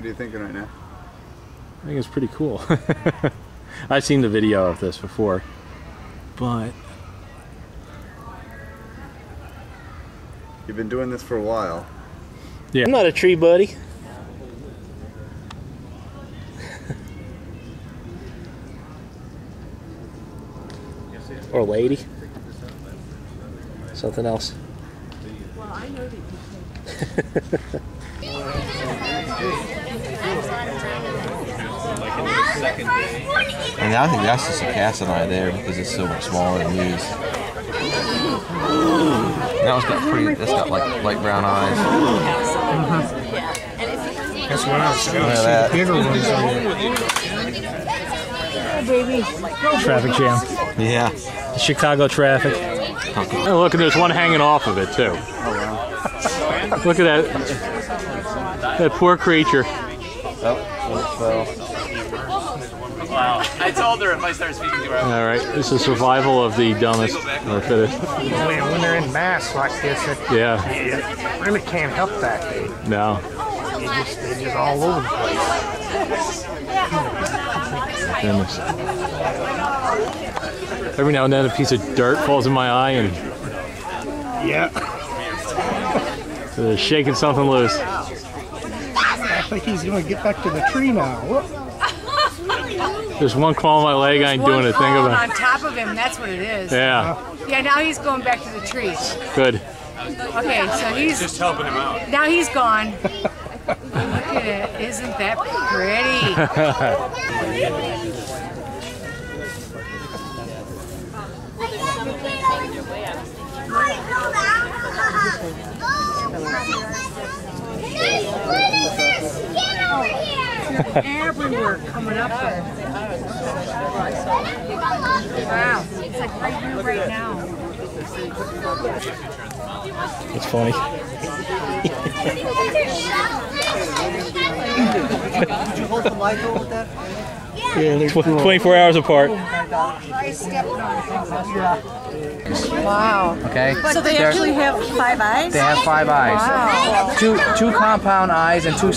What are you thinking right now? I think it's pretty cool. I've seen the video of this before, but you've been doing this for a while. Yeah. I'm not a tree buddy. Or lady. Something else. Well, I know that you And I think that's just a Cicada there because it's so much smaller than these. That one's got pretty. That's got like light brown eyes. That's what I was going Look to at see. The bigger ones are Traffic jam. Yeah. The Chicago traffic. Oh, look, and there's one hanging off of it too. Look at that. That poor creature. Oh, it fell. Wow. I told her if I start speaking to her. All right, this is survival of the dumbest or fittest. when they're in mass like this, it really can't help that. No. They're just all over the place. Goodness. Every now and then a piece of dirt falls in my eye and they're shaking something loose. I think he's going to get back to the tree now. Whoop. There's one claw on my leg, I ain't doing a thing about on top of him, that's what it is. Yeah. Yeah, now he's going back to the tree. Good. Okay, so he's Just helping him out. now he's gone. Look at it. Isn't that pretty? Everywhere coming up there. Wow, it's like right here, right now. It's funny. Did you hold the light over there? Yeah, they're 24 hours apart. Wow. Okay. So they actually have 5 eyes? They have 5 eyes. Wow. Two compound eyes and 3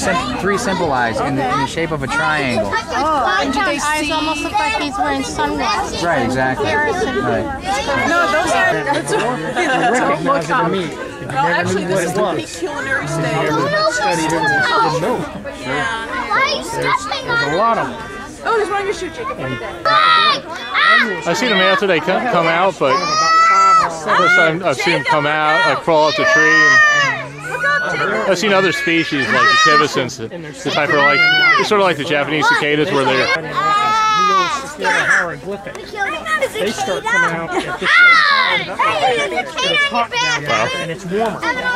simple eyes in the shape of a triangle. Oh, and do they see? Eyes almost look like he's wearing sunglasses. Right, exactly. Right. No, those are. Recognize it to me. No, actually, this is the peculiar stage. There's a lot of them. Oh, there's one on your shoe, Jacob. I've seen them after they come out, but first time I've seen them come out, I crawl up the tree. And I've seen other species like the tibicins, the type are like, they're sort of like the Japanese cicadas where they're They start coming out at this same time. It's hot down there and it's warmer.